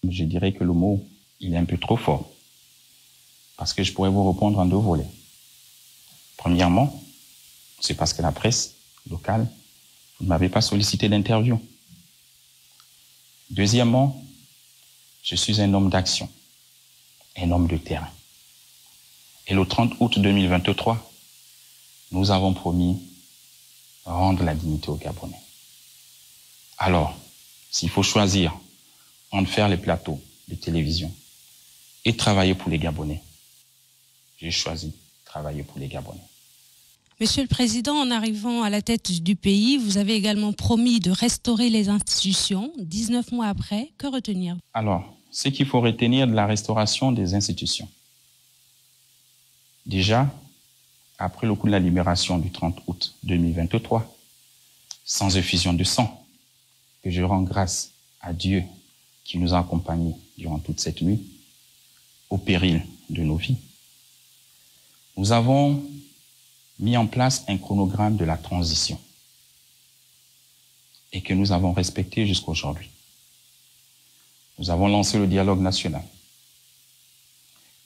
Je dirais que le mot, il est un peu trop fort. Parce que je pourrais vous répondre en deux volets. Premièrement, c'est parce que la presse locale ne m'avait pas sollicité d'interview. Deuxièmement, je suis un homme d'action, un homme de terrain. Et le 30 août 2023, nous avons promis rendre la dignité aux Gabonais. Alors, s'il faut choisir entre faire les plateaux de télévision et travailler pour les Gabonais, j'ai choisi de travailler pour les Gabonais. Monsieur le Président, en arrivant à la tête du pays, vous avez également promis de restaurer les institutions. 19 mois après, que retenir? Alors, ce qu'il faut retenir de la restauration des institutions. Déjà, après le coup de la libération du 30 août 2023, sans effusion de sang, que je rends grâce à Dieu qui nous a accompagnés durant toute cette nuit, au péril de nos vies, nous avons mis en place un chronogramme de la transition et que nous avons respecté jusqu'à aujourd'hui. Nous avons lancé le dialogue national.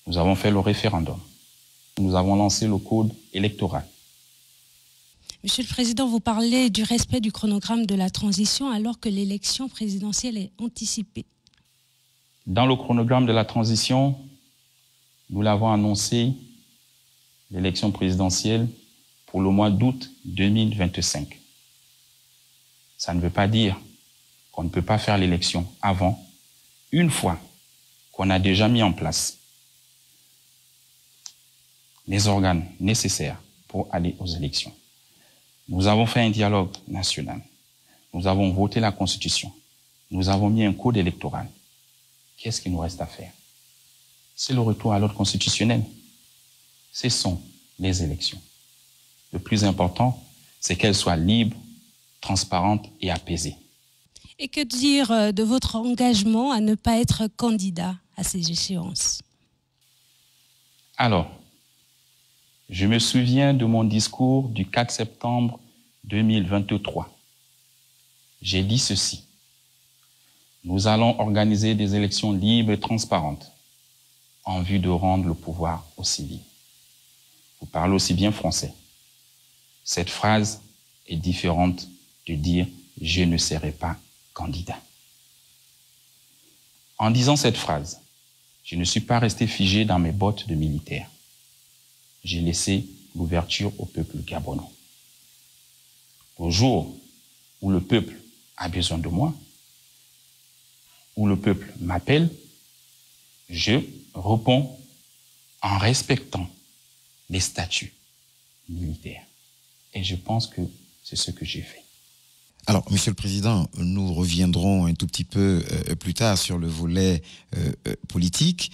Nous avons fait le référendum. Nous avons lancé le code électoral. Monsieur le Président, vous parlez du respect du chronogramme de la transition alors que l'élection présidentielle est anticipée. Dans le chronogramme de la transition, nous l'avons annoncé, l'élection présidentielle pour le mois d'août 2025. Ça ne veut pas dire qu'on ne peut pas faire l'élection avant, une fois qu'on a déjà mis en place les organes nécessaires pour aller aux élections. Nous avons fait un dialogue national. Nous avons voté la Constitution. Nous avons mis un code électoral. Qu'est-ce qu'il nous reste à faire? C'est le retour à l'ordre constitutionnel. Ce sont les élections. Le plus important, c'est qu'elles soient libres, transparentes et apaisées. Et que dire de votre engagement à ne pas être candidat à ces échéances? Alors, je me souviens de mon discours du 4 septembre 2023. J'ai dit ceci. Nous allons organiser des élections libres et transparentes en vue de rendre le pouvoir aux civils. Vous parlez aussi bien français. Cette phrase est différente de dire « je ne serai pas candidat ». En disant cette phrase, je ne suis pas resté figé dans mes bottes de militaire. J'ai laissé l'ouverture au peuple gabonais. Au jour où le peuple a besoin de moi, où le peuple m'appelle, je réponds en respectant les statuts militaires. Et je pense que c'est ce que j'ai fait. Alors, Monsieur le Président, nous reviendrons un tout petit peu plus tard sur le volet politique.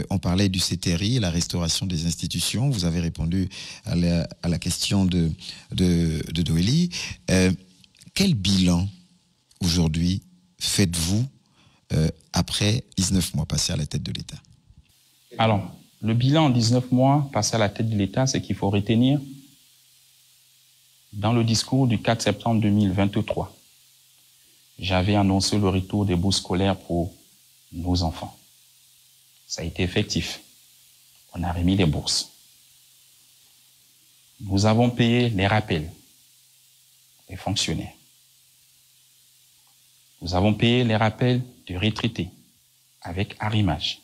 On parlait du CTRI, la restauration des institutions. Vous avez répondu à la question de Doélie. Quel bilan, aujourd'hui, faites-vous après 19 mois passés à la tête de l'État? Alors, le bilan en 19 mois passé à la tête de l'État, c'est qu'il faut retenir dans le discours du 4 septembre 2023, j'avais annoncé le retour des bourses scolaires pour nos enfants. Ça a été effectif. On a remis les bourses. Nous avons payé les rappels des fonctionnaires. Nous avons payé les rappels des retraités avec arrimage.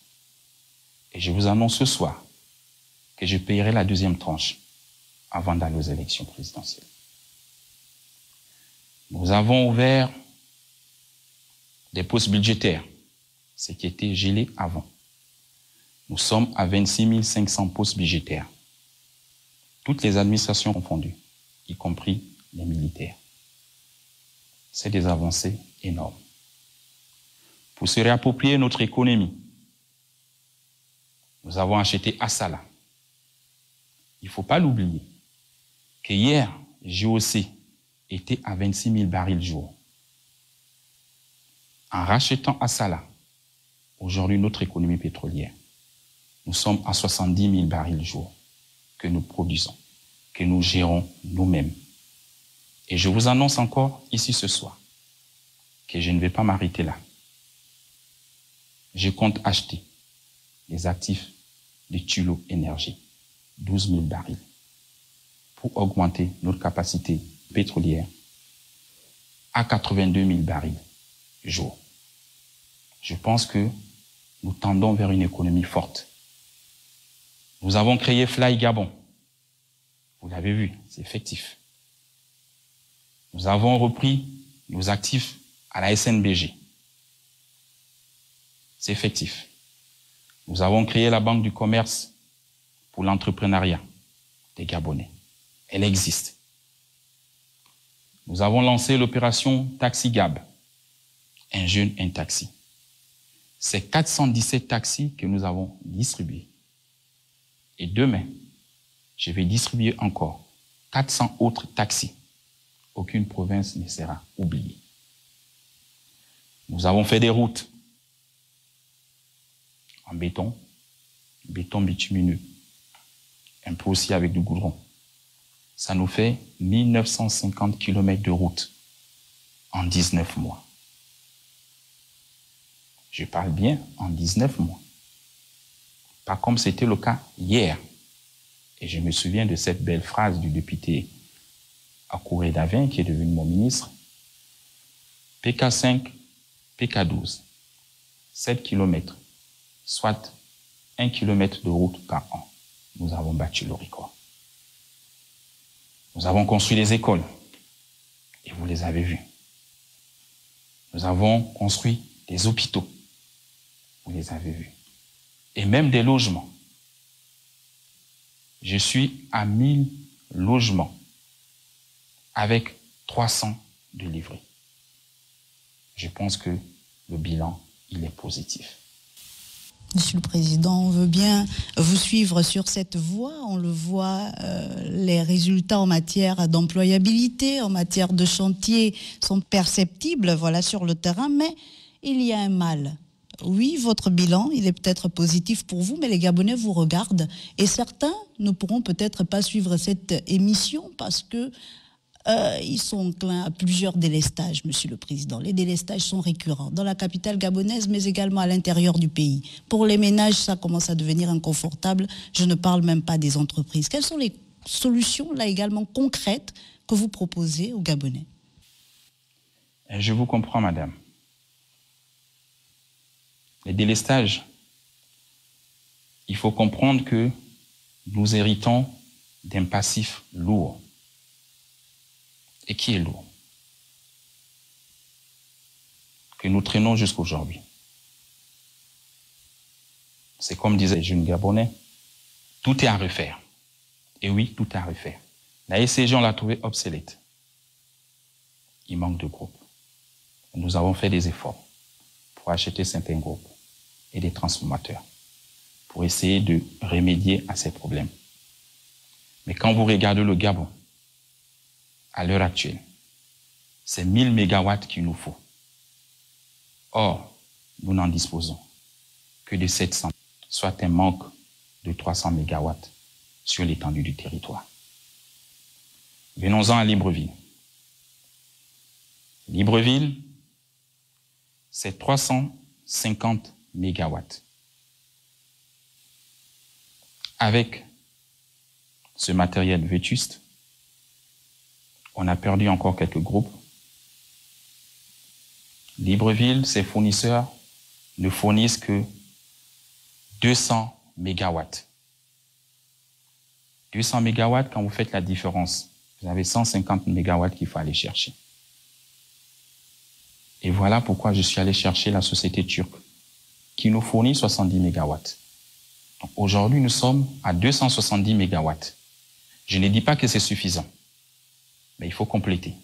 Et je vous annonce ce soir que je payerai la deuxième tranche avant d'aller aux élections présidentielles. Nous avons ouvert des postes budgétaires, ce qui était gelé avant. Nous sommes à 26 500 postes budgétaires. Toutes les administrations confondues, y compris les militaires. C'est des avancées énormes. Pour se réapproprier notre économie, nous avons acheté Assala. Il ne faut pas l'oublier que hier, JOC était à 26 000 barils jour. En rachetant Assala, aujourd'hui notre économie pétrolière, nous sommes à 70 000 barils jour que nous produisons, que nous gérons nous-mêmes. Et je vous annonce encore ici ce soir que je ne vais pas m'arrêter là. je compte acheter les actifs de Tullow Energy, 12 000 barils, pour augmenter notre capacité pétrolière à 82 000 barils jour. Je pense que nous tendons vers une économie forte. Nous avons créé Fly Gabon. Vous l'avez vu, c'est effectif. Nous avons repris nos actifs à la SNBG. C'est effectif. Nous avons créé la Banque du commerce pour l'entrepreneuriat des Gabonais. Elle existe. Nous avons lancé l'opération Taxi Gab, un jeune, un taxi. C'est 417 taxis que nous avons distribués. Et demain, je vais distribuer encore 400 autres taxis. Aucune province ne sera oubliée. Nous avons fait des routes en béton bitumineux, un peu aussi avec du goudron. Ça nous fait 1950 km de route en 19 mois. Je parle bien en 19 mois. Pas comme c'était le cas hier. Et je me souviens de cette belle phrase du député Akouré Davin, qui est devenu mon ministre. PK5, PK12, 7 km, soit 1 km de route par an. Nous avons battu le record. Nous avons construit des écoles, et vous les avez vues. Nous avons construit des hôpitaux, vous les avez vus. Et même des logements. Je suis à 1000 logements avec 300 de livrés. Je pense que le bilan, il est positif. Monsieur le Président, on veut bien vous suivre sur cette voie. On le voit, les résultats en matière d'employabilité, en matière de chantier sont perceptibles, voilà, sur le terrain, mais il y a un mal. Oui, votre bilan, il est peut-être positif pour vous, mais les Gabonais vous regardent et certains ne pourront peut-être pas suivre cette émission parce que ils sont enclins à plusieurs délestages, Monsieur le Président. Les délestages sont récurrents dans la capitale gabonaise, mais également à l'intérieur du pays. Pour les ménages, ça commence à devenir inconfortable. Je ne parle même pas des entreprises. Quelles sont les solutions, là également concrètes, que vous proposez aux Gabonais? Je vous comprends, madame. Les délestages, il faut comprendre que nous héritons d'un passif lourd. Et qui est lourd, que nous traînons jusqu'aujourd'hui. C'est comme disaient les jeunes Gabonais, tout est à refaire. Et oui, tout est à refaire. La SCG, on l'a trouvé obsolète. Il manque de groupes. Nous avons fait des efforts pour acheter certains groupes et des transformateurs pour essayer de remédier à ces problèmes. Mais quand vous regardez le Gabon, à l'heure actuelle, c'est 1000 mégawatts qu'il nous faut. Or, nous n'en disposons que de 700, soit un manque de 300 mégawatts sur l'étendue du territoire. Venons-en à Libreville. Libreville, c'est 350 mégawatts. Avec ce matériel vétuste, on a perdu encore quelques groupes. Libreville, ses fournisseurs ne fournissent que 200 mégawatts. 200 mégawatts, quand vous faites la différence, vous avez 150 mégawatts qu'il faut aller chercher. Et voilà pourquoi je suis allé chercher la société turque, qui nous fournit 70 mégawatts. Aujourd'hui, nous sommes à 270 mégawatts. Je ne dis pas que c'est suffisant. Mais il faut compléter.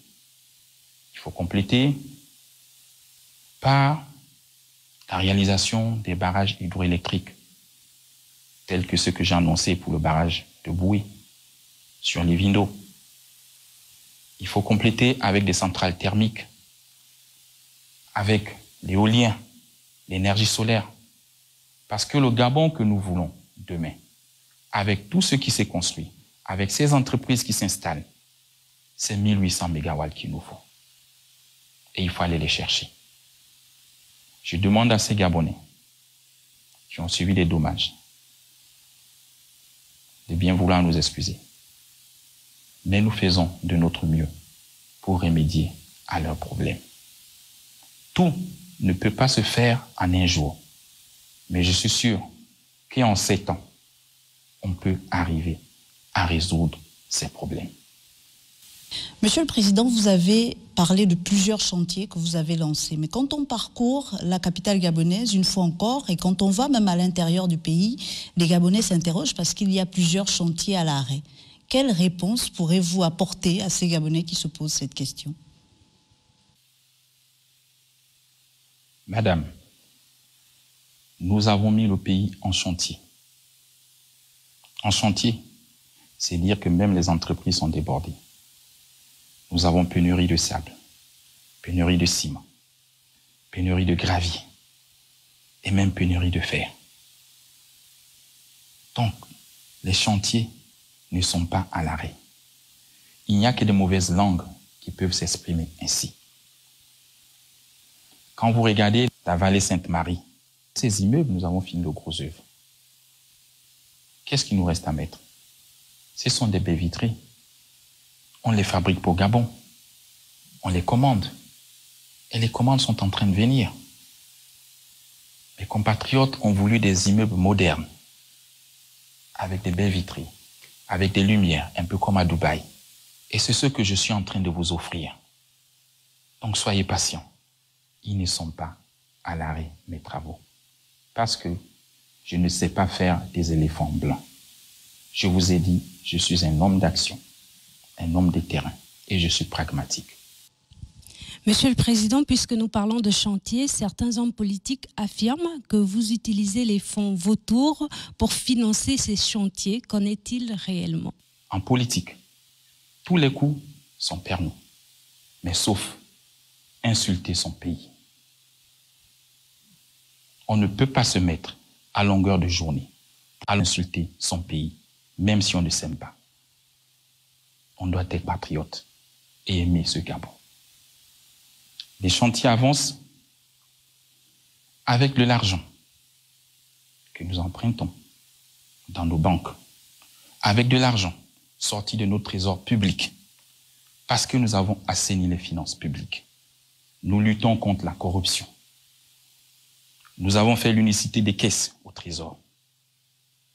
Il faut compléter par la réalisation des barrages hydroélectriques, tels que ceux que j'ai annoncés pour le barrage de Boué, sur les Vindo. Il faut compléter avec des centrales thermiques, avec l'éolien, l'énergie solaire. Parce que le Gabon que nous voulons demain, avec tout ce qui s'est construit, avec ces entreprises qui s'installent, c'est 1800 mégawatts qu'il nous faut. Et il faut aller les chercher. Je demande à ces Gabonais qui ont subi des dommages, de bien vouloir nous excuser. Mais nous faisons de notre mieux pour remédier à leurs problèmes. Tout ne peut pas se faire en un jour, mais je suis sûr qu'en 7 ans, on peut arriver à résoudre ces problèmes. Monsieur le Président, vous avez parlé de plusieurs chantiers que vous avez lancés. Mais quand on parcourt la capitale gabonaise, une fois encore, et quand on va même à l'intérieur du pays, les Gabonais s'interrogent parce qu'il y a plusieurs chantiers à l'arrêt. Quelle réponse pourrez-vous apporter à ces Gabonais qui se posent cette question? Madame, nous avons mis le pays en chantier. En chantier, c'est dire que même les entreprises sont débordées. Nous avons pénurie de sable, pénurie de ciment, pénurie de gravier et même pénurie de fer. Donc, les chantiers ne sont pas à l'arrêt. Il n'y a que de mauvaises langues qui peuvent s'exprimer ainsi. Quand vous regardez la vallée Sainte-Marie, ces immeubles, nous avons fini de gros œuvres. Qu'est-ce qu'il nous reste à mettre? Ce sont des baies vitrées. On les fabrique pour Gabon. On les commande. Et les commandes sont en train de venir. Mes compatriotes ont voulu des immeubles modernes, avec des baies vitrées, avec des lumières, un peu comme à Dubaï. Et c'est ce que je suis en train de vous offrir. Donc soyez patients. Ils ne sont pas à l'arrêt, mes travaux. Parce que je ne sais pas faire des éléphants blancs. Je vous ai dit, je suis un homme d'action, un homme de terrain, et je suis pragmatique. Monsieur le Président, puisque nous parlons de chantier, certains hommes politiques affirment que vous utilisez les fonds vautours pour financer ces chantiers. Qu'en est-il réellement? En politique, tous les coups sont permis, mais sauf insulter son pays. On ne peut pas se mettre à longueur de journée à insulter son pays, même si on ne s'aime pas. On doit être patriote et aimer ce Gabon. Les chantiers avancent avec de l'argent que nous empruntons dans nos banques, avec de l'argent sorti de nos trésors publics, parce que nous avons assaini les finances publiques. Nous luttons contre la corruption. Nous avons fait l'unicité des caisses au trésor.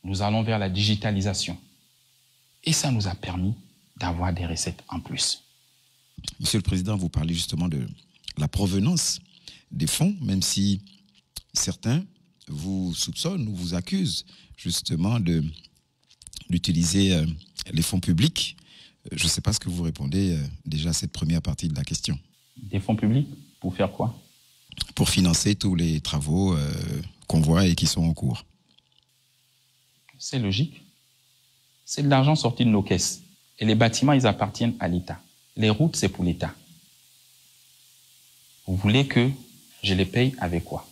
Nous allons vers la digitalisation. Et ça nous a permis d'avoir des recettes en plus. Monsieur le Président, vous parlez justement de la provenance des fonds, même si certains vous soupçonnent ou vous accusent justement d'utiliser les fonds publics. Je ne sais pas ce que vous répondez déjà à cette première partie de la question. Des fonds publics, pour faire quoi? Pour financer tous les travaux qu'on voit et qui sont en cours. C'est logique. C'est de l'argent sorti de nos caisses. Et les bâtiments, ils appartiennent à l'État. Les routes, c'est pour l'État. Vous voulez que je les paye avec quoi?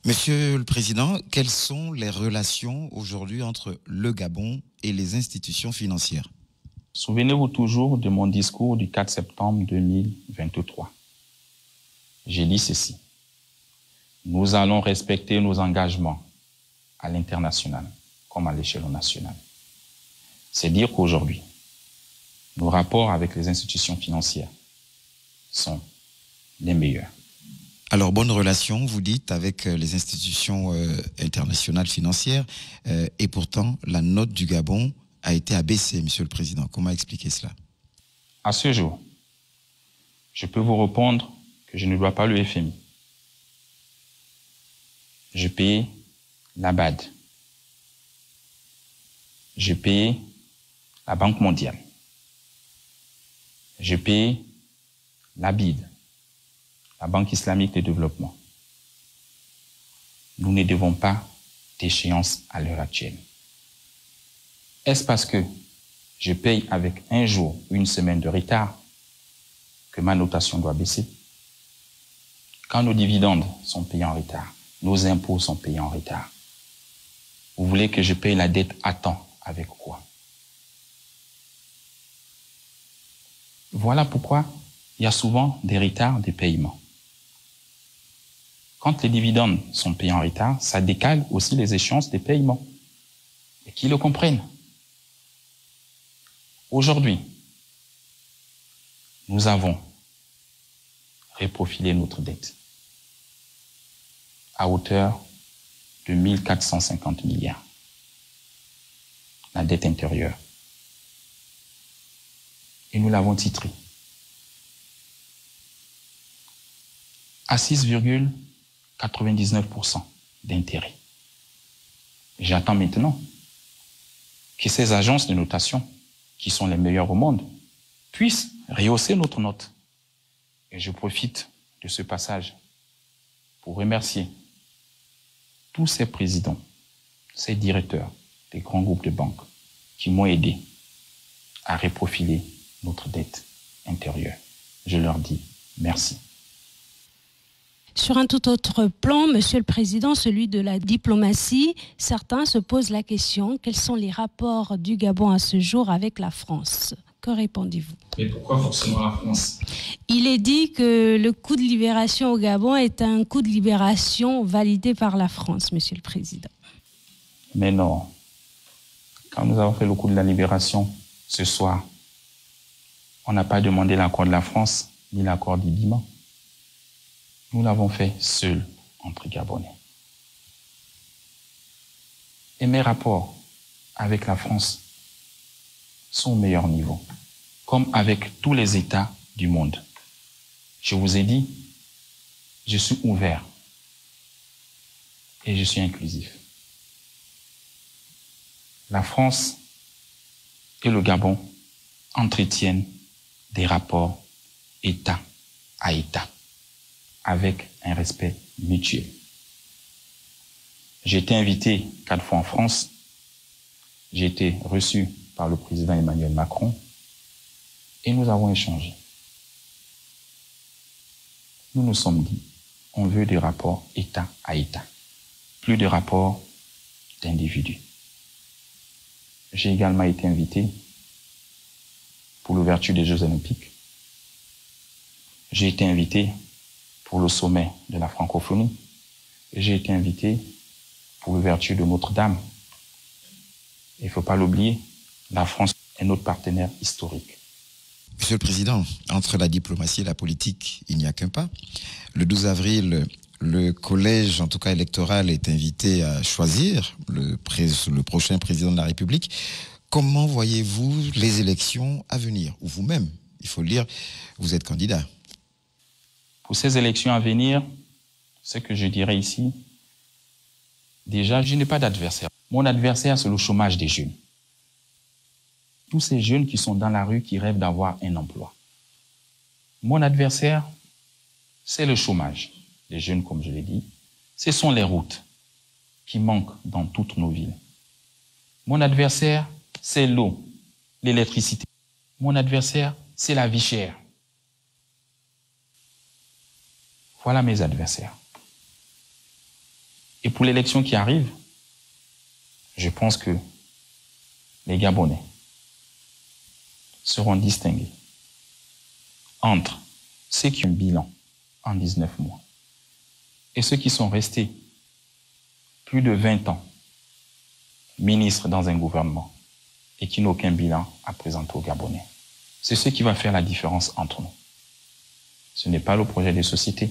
Monsieur le Président, quelles sont les relations aujourd'hui entre le Gabon et les institutions financières? Souvenez-vous toujours de mon discours du 4 septembre 2023. J'ai dit ceci. Nous allons respecter nos engagements à l'international comme à l'échelon national. C'est dire qu'aujourd'hui, nos rapports avec les institutions financières sont les meilleurs. Alors, bonne relation, vous dites, avec les institutions internationales financières, et pourtant, la note du Gabon a été abaissée, Monsieur le Président. Comment expliquer cela? À ce jour, je peux vous répondre que je ne dois pas le FMI. Je paye la BAD. Je paye la Banque mondiale. Je paye la BID, la Banque islamique de développement. Nous ne devons pas d'échéance à l'heure actuelle. Est-ce parce que je paye avec un jour ou une semaine de retard que ma notation doit baisser? Quand nos dividendes sont payés en retard, nos impôts sont payés en retard, vous voulez que je paye la dette à temps avec quoi? Voilà pourquoi il y a souvent des retards de paiement. Quand les dividendes sont payés en retard, ça décale aussi les échéances des paiements. Et qu'ils le comprennent. Aujourd'hui, nous avons reprofilé notre dette à hauteur de 1450 milliards. La dette intérieure. Et nous l'avons titrée à 6,99% d'intérêt. J'attends maintenant que ces agences de notation, qui sont les meilleures au monde, puissent rehausser notre note. Et je profite de ce passage pour remercier tous ces présidents, ces directeurs des grands groupes de banques qui m'ont aidé à reprofiler notre dette intérieure. Je leur dis merci. Sur un tout autre plan, Monsieur le Président, celui de la diplomatie, certains se posent la question, quels sont les rapports du Gabon à ce jour avec la France? Que répondez-vous? Mais pourquoi forcément la France? Il est dit que le coup de libération au Gabon est un coup de libération validé par la France, Monsieur le Président. Mais non. Quand nous avons fait le coup de la libération ce soir, on n'a pas demandé l'accord de la France ni l'accord du Biman. Nous l'avons fait seul entre Gabonais. Et mes rapports avec la France sont au meilleur niveau, comme avec tous les États du monde. Je vous ai dit, je suis ouvert et je suis inclusif. La France et le Gabon entretiennent des rapports État à État, avec un respect mutuel. J'ai été invité 4 fois en France. J'ai été reçu par le président Emmanuel Macron et nous avons échangé. Nous nous sommes dit, on veut des rapports État à État, plus de rapports d'individus. J'ai également été invité pour l'ouverture des Jeux Olympiques. J'ai été invité pour le sommet de la francophonie. Et j'ai été invité pour l'ouverture de Notre-Dame. Il ne faut pas l'oublier, la France est notre partenaire historique. Monsieur le Président, entre la diplomatie et la politique, il n'y a qu'un pas. Le 12 avril, le collège, en tout cas électoral, est invité à choisir le prochain président de la République. Comment voyez-vous les élections à venir? Ou vous-même, il faut le dire, vous êtes candidat. Pour ces élections à venir, ce que je dirais ici, déjà, je n'ai pas d'adversaire. Mon adversaire, c'est le chômage des jeunes. Tous ces jeunes qui sont dans la rue, qui rêvent d'avoir un emploi. Mon adversaire, c'est le chômage des jeunes, comme je l'ai dit. Ce sont les routes qui manquent dans toutes nos villes. Mon adversaire, c'est l'eau, l'électricité. Mon adversaire, c'est la vie chère. Voilà mes adversaires. Et pour l'élection qui arrive, je pense que les Gabonais seront distingués entre ceux qui ont un bilan en 19 mois et ceux qui sont restés plus de 20 ans ministres dans un gouvernement et qui n'ont aucun bilan à présenter aux Gabonais. C'est ce qui va faire la différence entre nous. Ce n'est pas le projet de société.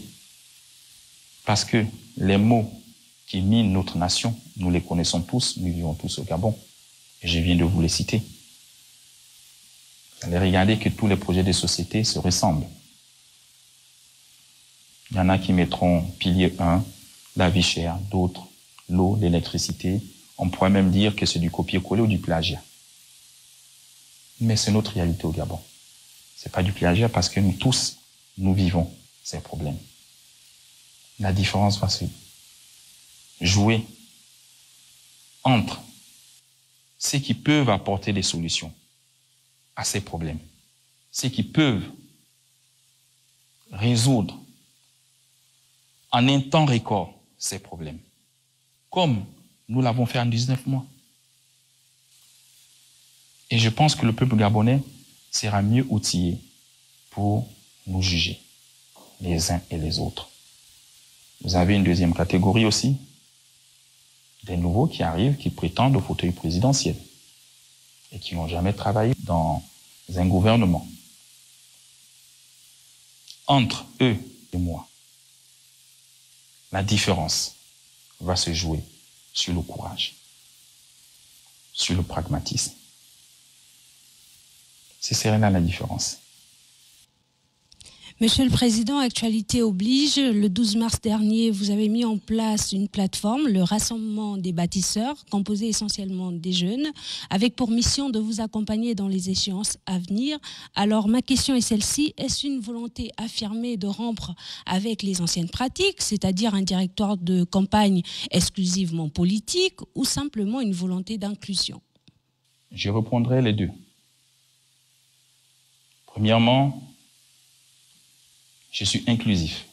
Parce que les maux qui minent notre nation, nous les connaissons tous, nous vivons tous au Gabon. Et je viens de vous les citer. Vous allez regarder que tous les projets de société se ressemblent. Il y en a qui mettront pilier 1, la vie chère, d'autres, l'eau, l'électricité. On pourrait même dire que c'est du copier-coller ou du plagiat. Mais c'est notre réalité au Gabon. C'est pas du plagiat parce que nous tous, nous vivons ces problèmes. La différence va se jouer entre ceux qui peuvent apporter des solutions à ces problèmes, ceux qui peuvent résoudre en un temps record ces problèmes, comme nous l'avons fait en 19 mois. Et je pense que le peuple gabonais sera mieux outillé pour nous juger les uns et les autres. Vous avez une deuxième catégorie aussi, des nouveaux qui arrivent, qui prétendent au fauteuil présidentiel et qui n'ont jamais travaillé dans un gouvernement. Entre eux et moi, la différence va se jouer sur le courage, sur le pragmatisme. C'est celle-là la différence. Monsieur le Président, actualité oblige, le 12 mars dernier, vous avez mis en place une plateforme, le Rassemblement des bâtisseurs, composé essentiellement des jeunes, avec pour mission de vous accompagner dans les échéances à venir. Alors ma question est celle-ci, est-ce une volonté affirmée de rompre avec les anciennes pratiques, c'est-à-dire un directoire de campagne exclusivement politique, ou simplement une volonté d'inclusion? Je reprendrai les deux. Premièrement, je suis inclusif.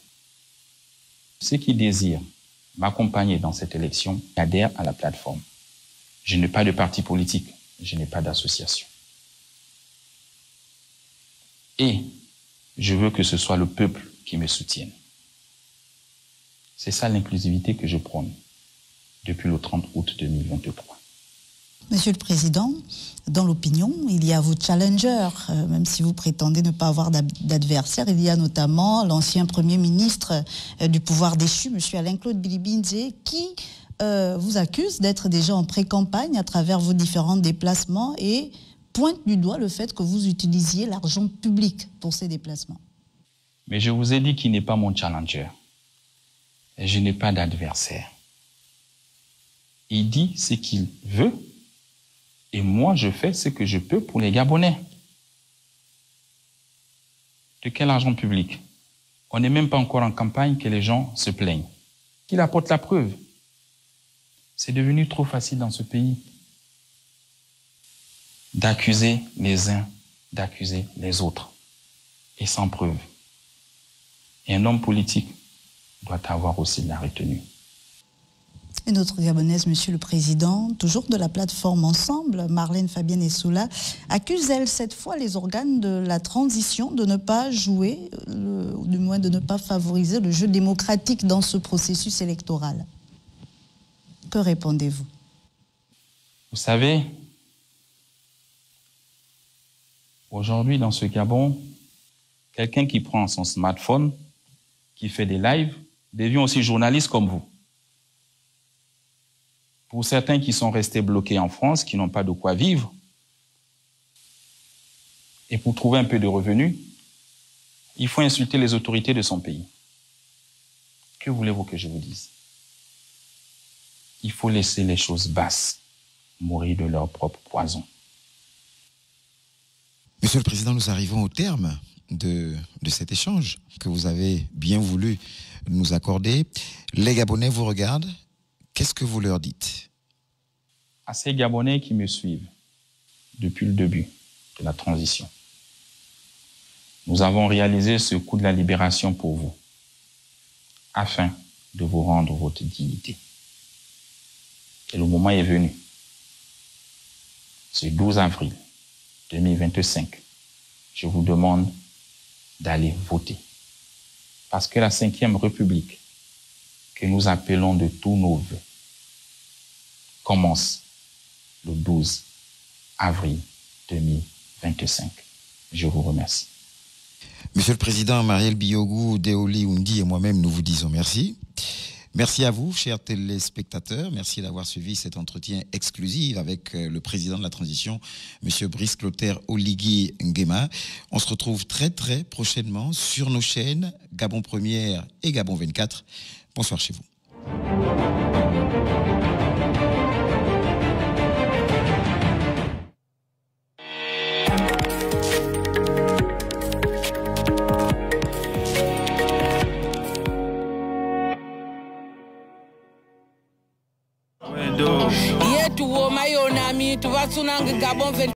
Ceux qui désirent m'accompagner dans cette élection adhèrent à la plateforme. Je n'ai pas de parti politique, je n'ai pas d'association. Et je veux que ce soit le peuple qui me soutienne. C'est ça l'inclusivité que je prône depuis le 30 août 2023. Monsieur le Président, dans l'opinion, il y a vos challengers, même si vous prétendez ne pas avoir d'adversaire. Il y a notamment l'ancien Premier ministre du pouvoir déchu, M. Alain-Claude Bilibinze, qui vous accuse d'être déjà en pré-campagne à travers vos différents déplacements et pointe du doigt le fait que vous utilisiez l'argent public pour ces déplacements. Mais je vous ai dit qu'il n'est pas mon challenger. Et je n'ai pas d'adversaire. Il dit ce qu'il veut. Et moi, je fais ce que je peux pour les Gabonais. De quel argent public? On n'est même pas encore en campagne que les gens se plaignent. Qu'il apporte la preuve. C'est devenu trop facile dans ce pays d'accuser les uns, d'accuser les autres. Et sans preuve. Et un homme politique doit avoir aussi de la retenue. Une autre Gabonaise, Monsieur le Président, toujours de la plateforme Ensemble, Marlène Fabienne Essoula, accuse, elle, cette fois, les organes de la transition de ne pas jouer, ou du moins de ne pas favoriser le jeu démocratique dans ce processus électoral. Que répondez-vous? Vous savez, aujourd'hui, dans ce Gabon, quelqu'un qui prend son smartphone, qui fait des lives, devient aussi journaliste comme vous. Pour certains qui sont restés bloqués en France, qui n'ont pas de quoi vivre, et pour trouver un peu de revenus, il faut insulter les autorités de son pays. Que voulez-vous que je vous dise? Il faut laisser les choses basses mourir de leur propre poison. Monsieur le Président, nous arrivons au terme de cet échange que vous avez bien voulu nous accorder. Les Gabonais vous regardent. Qu'est-ce que vous leur dites? À ces Gabonais qui me suivent depuis le début de la transition, nous avons réalisé ce coup de la libération pour vous, afin de vous rendre votre dignité. Et le moment est venu. Ce 12 avril 2025, je vous demande d'aller voter. Parce que la 5e République, que nous appelons de tous nos vœux, commence le 12 avril 2025. Je vous remercie. Monsieur le Président, Marielle Biogou, Deoli Undi et moi-même, nous vous disons merci. Merci à vous, chers téléspectateurs. Merci d'avoir suivi cet entretien exclusif avec le président de la transition, Monsieur Brice Clotaire Oligui Nguema. On se retrouve très très prochainement sur nos chaînes Gabon Première et Gabon 24. Bonsoir chez vous. yetu wo mayona mi tuvasunanga Gabon 24.